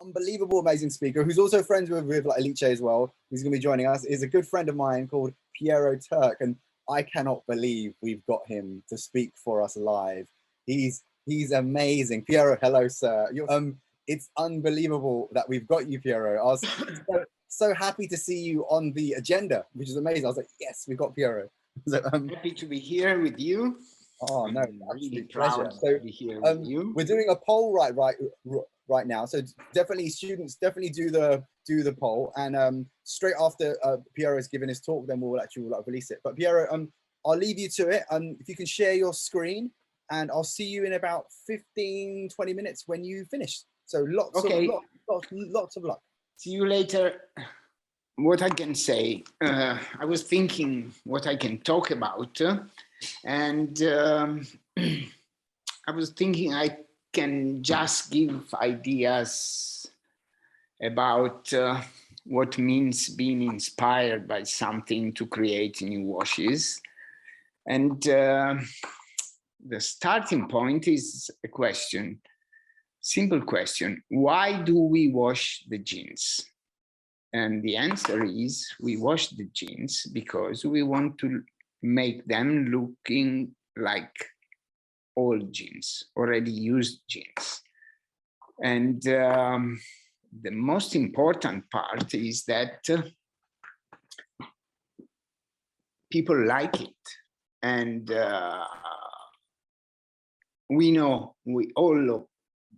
unbelievable, amazing speaker who's also friends with like Alice as well, who's going to be joining us, is a good friend of mine called PIERO TURK, and I cannot believe we've got him to speak for us live. He's amazing. PIERO, hello, sir. It's unbelievable that we've got you, PIERO. I was so happy to see you on the agenda, which is amazing. I was like, yes, we've got PIERO. So, happy to be here with you. Oh no, really proud to be here with you. We're doing a poll right now, so definitely students definitely do the poll, and straight after PIERO has given his talk, then we'll actually release it. But PIERO, I'll leave you to it. If you can share your screen, and I'll see you in about 15-20 minutes when you finish. So lots of luck. See you later. What I can say, I was thinking what I can talk about, and I was thinking I can just give ideas about what means being inspired by something to create new washes. And the starting point is a question, simple question. Why do we wash the jeans? And the answer is we wash the jeans because we want to make them looking like old jeans, already used jeans. And the most important part is that people like it. And we all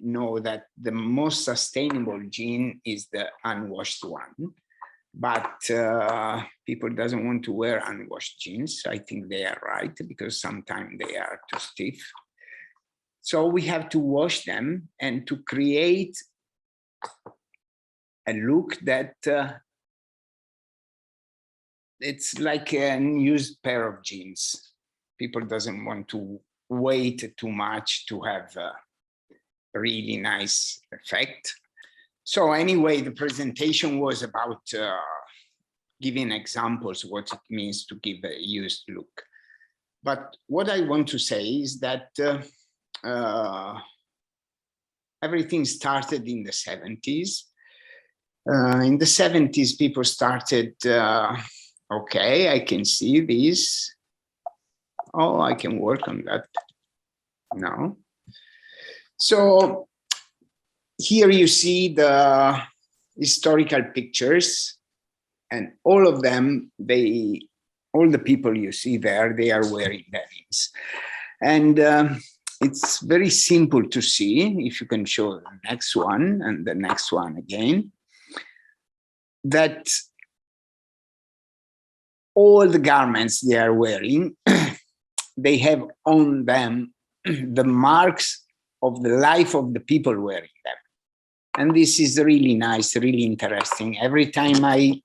know that the most sustainable jean is the unwashed one, but people doesn't want to wear unwashed jeans. I think they are right, because sometimes they are too stiff. So we have to wash them and to create a look that it's like an used pair of jeans. People doesn't want to wait too much to have a really nice effect. So anyway, the presentation was about giving examples what it means to give a used look. But what I want to say is that everything started in the 70s. In the 70s, people started, okay, I can see this. Oh, I can work on that now. So here you see the historical pictures, and all of them, all the people you see there, they are wearing denims. And it's very simple to see, if you can show the next one and the next one again, that all the garments they are wearing, they have on them the marks of the life of the people wearing them. And this is really nice, really interesting. Every time I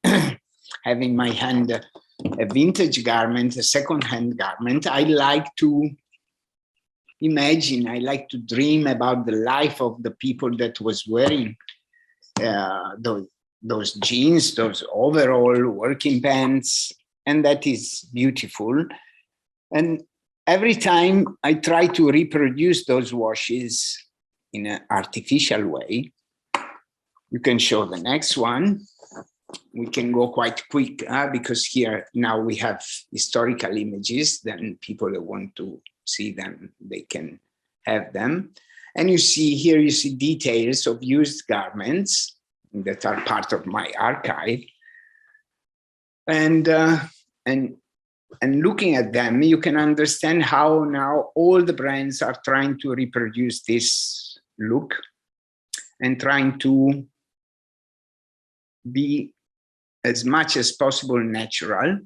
have in my hand a vintage garment, a second-hand garment, I like to imagine, I like to dream about the life of the people that was wearing those jeans, those overall working pants, and that is beautiful. And every time I try to reproduce those washes in an artificial way. You can show the next one. We can go quite quick because here now we have historical images, then people that want to see them, they can have them. And you see here, you see details of used garments that are part of my archive. And looking at them, you can understand how now all the brands are trying to reproduce this look and trying to be as much as possible natural.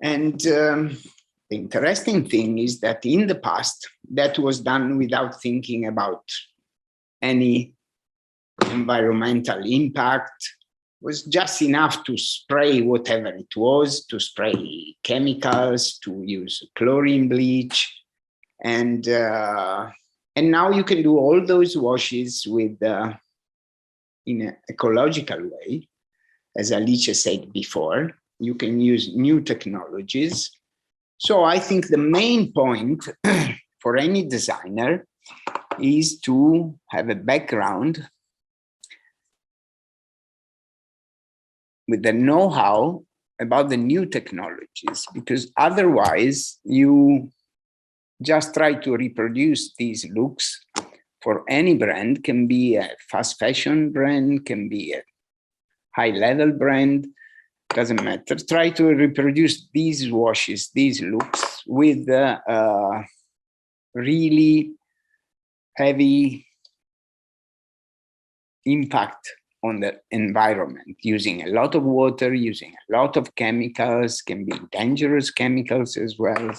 And the interesting thing is that in the past, that was done without thinking about any environmental impact. It was just enough to spray whatever it was, to spray chemicals, to use chlorine bleach. And now you can do all those washes with in an ecological way. As Alice said before, you can use new technologies. So I think the main point for any designer is to have a background with the know-how about the new technologies, because otherwise you just try to reproduce these looks for any brand. Can be a fast fashion brand, can be a high-level brand, doesn't matter. Try to reproduce these washes, these looks with really heavy impact on the environment, using a lot of water, using a lot of chemicals, can be dangerous chemicals as well.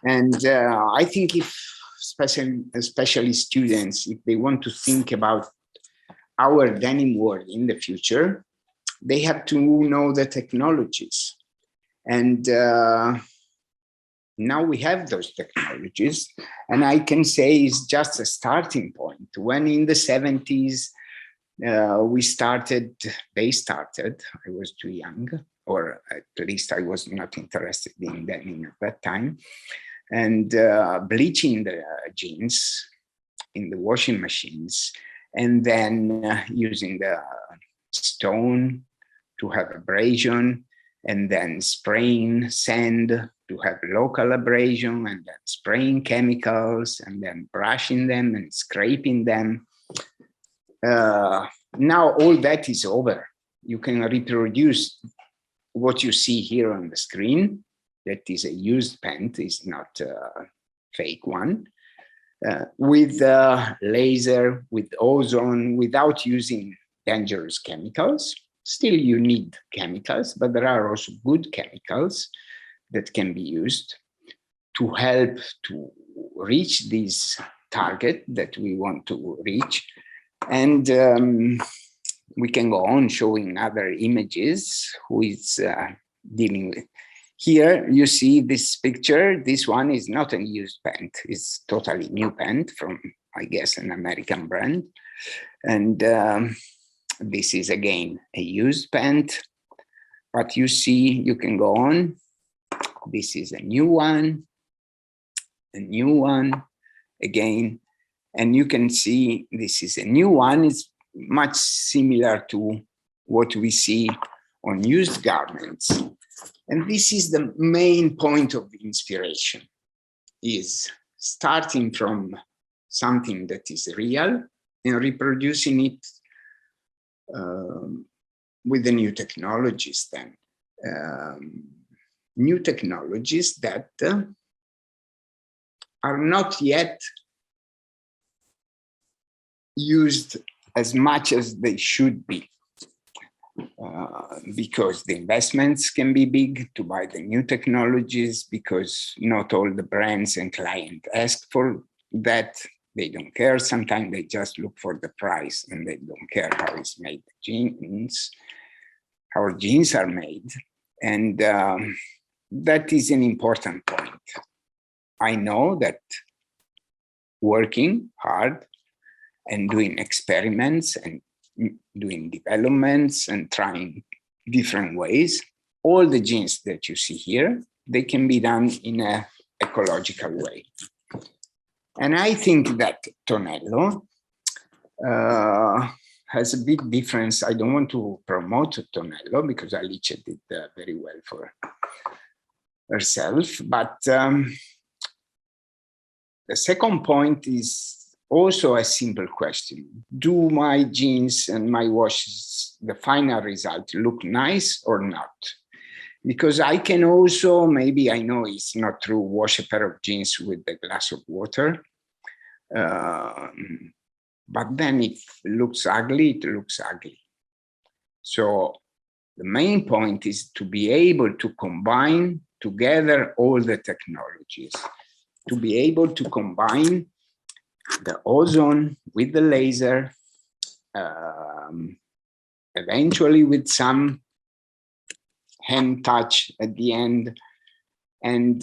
And I think if, especially students, if they want to think about our denim world in the future, they have to know the technologies. And now we have those technologies, and I can say it's just a starting point. When in the 70s, they started, I was too young, or at least I was not interested in denim at that time, and bleaching the jeans in the washing machines, and then using the stone to have abrasion, and then spraying sand to have local abrasion, and then spraying chemicals, and then brushing them and scraping them. Now all that is over. You can reproduce what you see here on the screen. That is a used pant, is not a fake one. With laser, with ozone, without using dangerous chemicals. Still you need chemicals, but there are also good chemicals that can be used to help to reach this target that we want to reach. And we can go on showing other images who is dealing with. Here you see this picture. This one is not a used pant. It's totally new pant from, I guess, an American brand. And this is again a used pant. But you see, you can go on. This is a new one again. And you can see this is a new one. It's much similar to what we see on used garments. And this is the main point of inspiration, is starting from something that is real and reproducing it with the new technologies then. New technologies that are not yet used as much as they should be, because the investments can be big to buy the new technologies, because not all the brands and clients ask for that. They don't care. Sometimes they just look for the price and they don't care how it's made. Jeans, our jeans are made. And that is an important point. I know that working hard and doing experiments and doing developments and trying different ways, all the jeans that you see here, they can be done in an ecological way. And I think that Tonello has a big difference. I don't want to promote Tonello because Alice did very well for herself. But the second point is also a simple question. Do my jeans and my washes, the final result, look nice or not? Because I can also, maybe I know it's not true, wash a pair of jeans with a glass of water. But then if it looks ugly, it looks ugly. So the main point is to be able to combine together all the technologies, to be able to combine the ozone with the laser, eventually with some hand touch at the end. And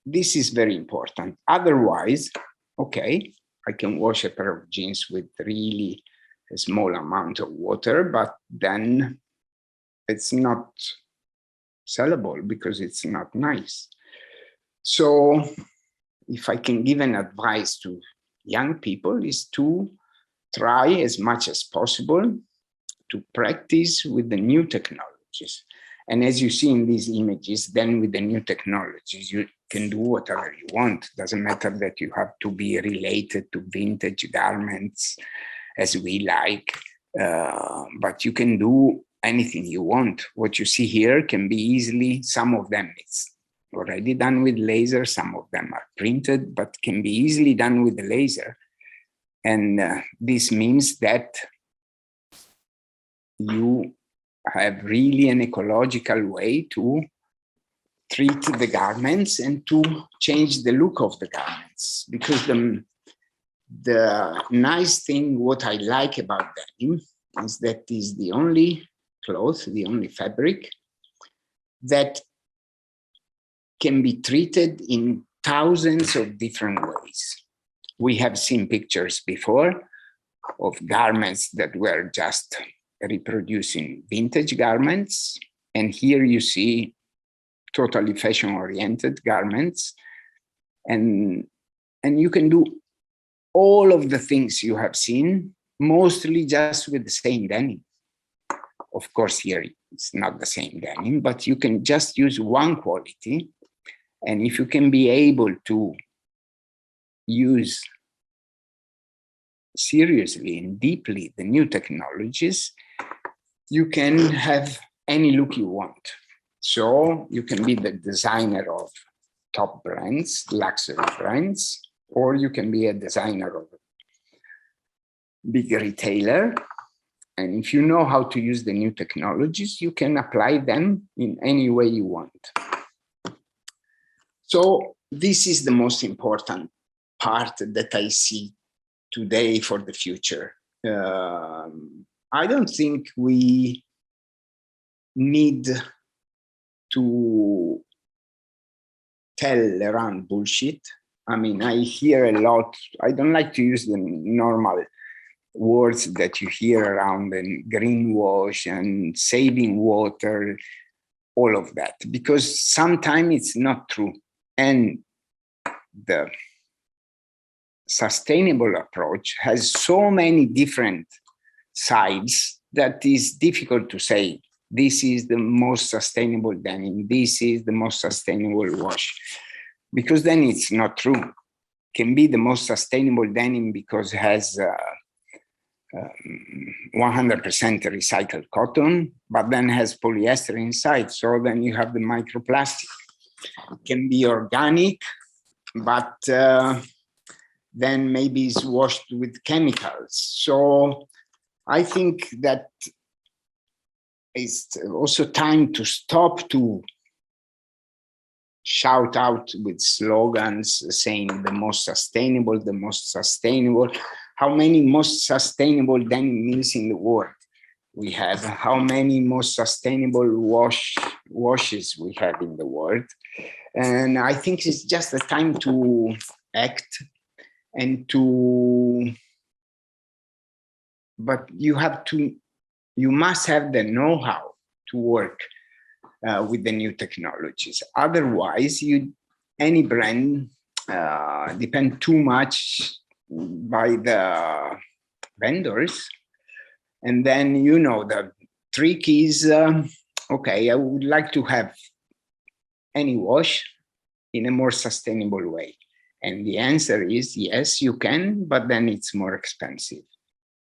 this is very important. Otherwise, okay, I can wash a pair of jeans with really a small amount of water, but then it's not sellable because it's not nice. So if I can give an advice to young people is to try as much as possible to practice with the new technologies. And as you see in these images, then with the new technologies, you can do whatever you want. Doesn't matter that you have to be related to vintage garments as we like, but you can do anything you want. What you see here can be easily, some of them it's already done with laser, some of them are printed, but can be easily done with the laser. And this means that you have really an ecological way to treat the garments and to change the look of the garments. Because the nice thing, what I like about denim, is that is the only cloth, the only fabric that can be treated in thousands of different ways. We have seen pictures before of garments that were just reproducing vintage garments. And here you see totally fashion-oriented garments. And you can do all of the things you have seen, mostly just with the same denim. Of course, here it's not the same denim, but you can just use one quality. And if you can be able to use seriously and deeply the new technologies, you can have any look you want. So you can be the designer of top brands, luxury brands, or you can be a designer of a big retailer. And if you know how to use the new technologies, you can apply them in any way you want. So this is the most important part that I see today for the future. I don't think we need to tell around bullshit. I mean, I hear a lot. I don't like to use the normal words that you hear around and greenwash and saving water, all of that, because sometimes it's not true. And the sustainable approach has so many different sides that is difficult to say, this is the most sustainable denim, this is the most sustainable wash, because then it's not true. Can be the most sustainable denim because it has 100% recycled cotton, but then has polyester inside, so then you have the microplastic. It can be organic, but then maybe it's washed with chemicals. So I think that it's also time to stop to shout out with slogans saying the most sustainable, the most sustainable. How many most sustainable denim mills in the world we have? How many most sustainable washes we have in the world? And I think it's just a time to act and to, but you must have the know-how to work with the new technologies. Otherwise, any brand depend too much by the vendors. And then, the trick is, okay, I would like to have any wash in a more sustainable way. And the answer is yes, you can, but then it's more expensive.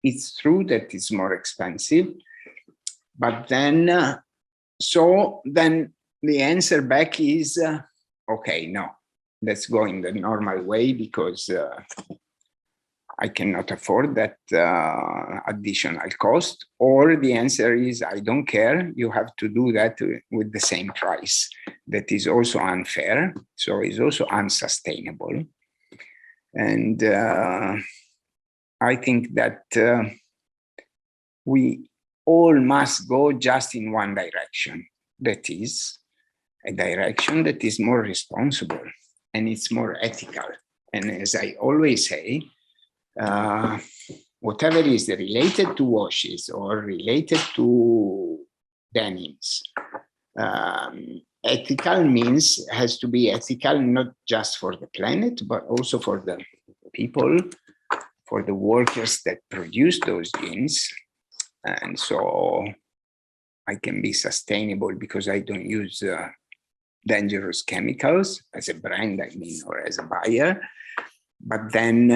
It's true that it's more expensive, but then, so then the answer back is, okay, no, let's go in the normal way because I cannot afford that additional cost. Or the answer is, I don't care, you have to do that with the same price. That is also unfair, so it's also unsustainable. And I think that we all must go just in one direction. That is a direction that is more responsible and it's more ethical. And as I always say, whatever is related to washes or related to denims, ethical means has to be ethical not just for the planet, but also for the people, for the workers that produce those jeans, And so I can be sustainable because I don't use dangerous chemicals as a brand, I mean, or as a buyer. But then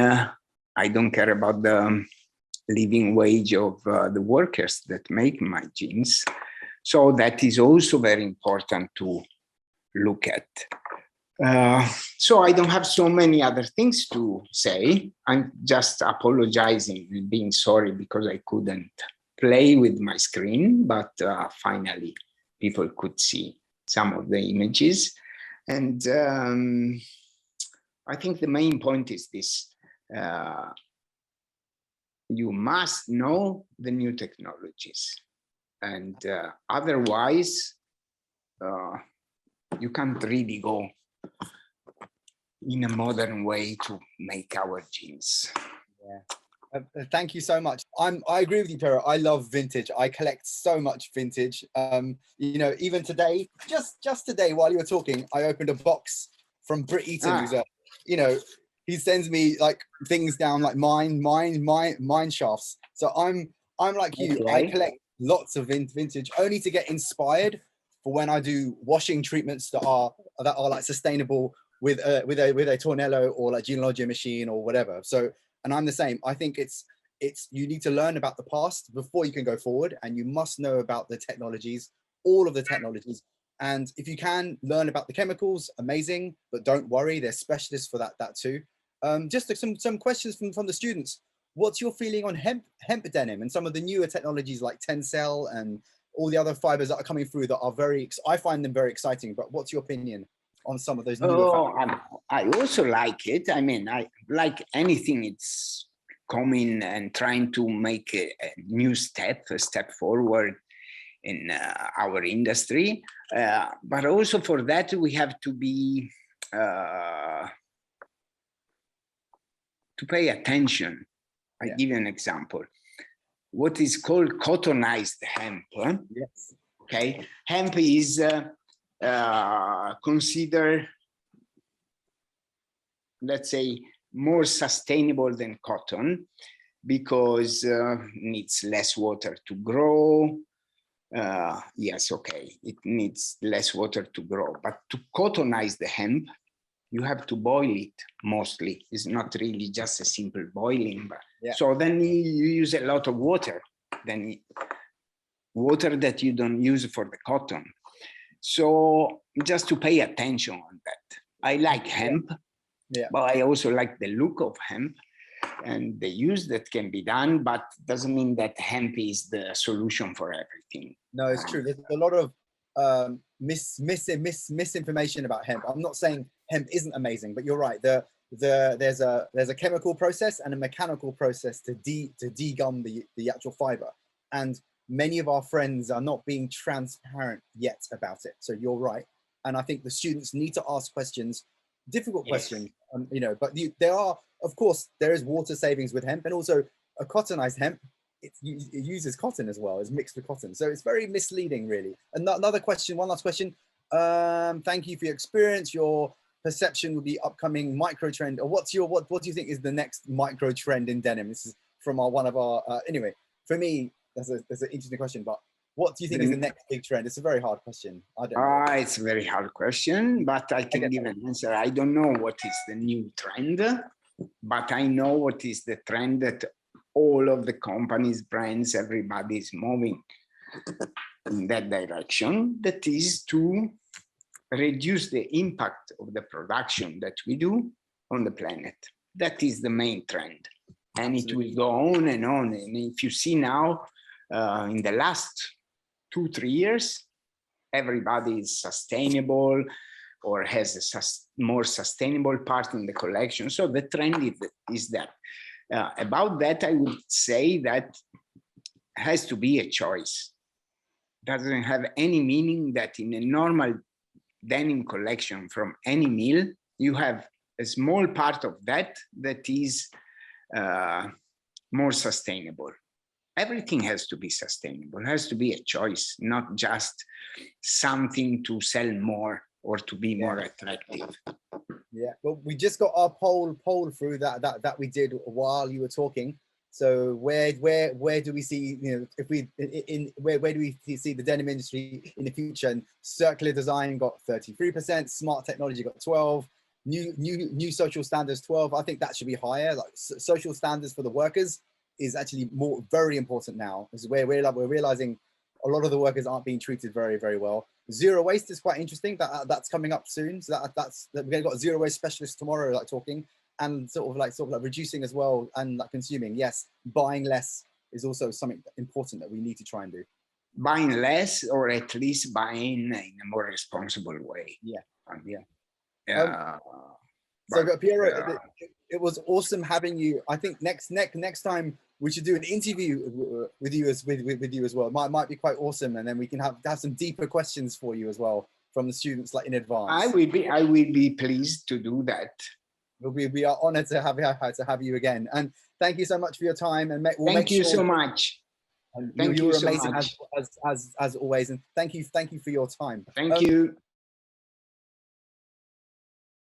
I don't care about the living wage of the workers that make my jeans. So that is also very important to look at. So I don't have so many other things to say. I'm just apologizing and being sorry because I couldn't play with my screen, but finally people could see some of the images. And I think the main point is this. You must know the new technologies, and otherwise you can't really go in a modern way to make our jeans. Yeah. Thank you so much. I agree with you, Piero. I love vintage. I collect so much vintage. You know, even today, just today while you were talking, I opened a box from Brit Eaton, who's a, you know, he sends me like things down like mine shafts. So I'm like you. Okay. I collect lots of vintage only to get inspired for when I do washing treatments that are like sustainable with a tornillo or like genealogy machine or whatever. So, and I'm the same. I think it's you need to learn about the past before you can go forward, and you must know about the technologies, all of the technologies. And if you can learn about the chemicals, amazing, but don't worry, there's specialists for that too. Just some questions from the students. What's your feeling on hemp denim and some of the newer technologies like TENCEL and all the other fibers that are coming through that are I find them very exciting, but what's your opinion on some of those newer fabrics? I also like it. I mean, I like anything it's coming and trying to make a new step forward in our industry. But also for that, we have to be, to pay attention. I give you an example. What is called cottonized hemp. Yes. Okay, hemp is considered, let's say, more sustainable than cotton because needs less water to grow. Yes, okay, it needs less water to grow, but to cottonize the hemp, you have to boil it mostly. It's not really just a simple boiling, but so then you use a lot of water, then water that you don't use for the cotton. So just to pay attention on that. I like hemp, but I also like the look of hemp and the use that can be done, but doesn't mean that hemp is the solution for everything. No, it's true. There's a lot of misinformation about hemp. I'm not saying hemp isn't amazing, but you're right. There's a chemical process and a mechanical process to degum the actual fiber, and many of our friends are not being transparent yet about it. So you're right, and I think the students need to ask questions, difficult questions. You know, but there are, of course, there is water savings with hemp, and also a cottonized hemp. It uses cotton as well, it's mixed with cotton, so it's very misleading, really. Another question, one last question. Thank you for your experience. Your perception would be upcoming micro trend, or what do you think is the next micro trend in denim? This is from one of our anyway. For me, that's an interesting question. But what do you think is the next big trend? It's a very hard question. I don't know. It's a very hard question, but I can give an answer. I don't know what is the new trend, but I know what is the trend that all of the companies, brands, everybody is moving in that direction. That is to reduce the impact of the production that we do on the planet. That is the main trend. And it will go on and on. And if you see now, in the last 2-3 years, everybody is sustainable or has a more sustainable part in the collection. So the trend is that. About that, I would say that has to be a choice. Doesn't have any meaning that in a normal denim collection from any mill, you have a small part of that is more sustainable. Everything has to be sustainable. It has to be a choice, not just something to sell more or to be more attractive. Yeah, well, we just got our poll through that we did while you were talking. So where do we see, you know, if we where do we see the denim industry in the future? And circular design got 33%, smart technology got 12, new social standards 12. I think that should be higher. Like social standards for the workers is actually very important now, because we're realizing a lot of the workers aren't being treated very well. Zero waste is quite interesting. That's coming up soon. So we've got zero waste specialists tomorrow, like talking. And sort of like reducing as well, and like consuming. Yes, buying less is also something important that we need to try and do. Buying less, or at least buying in a more responsible way. Yeah, So, Piero, it was awesome having you. I think next time we should do an interview with you as well. It might be quite awesome, and then we can have some deeper questions for you as well from the students, like in advance. I will be pleased to do that. We are honored to have you again, and thank you so much for your time. And thank you so much. Thank you. You're amazing as always, and thank you for your time. Thank you.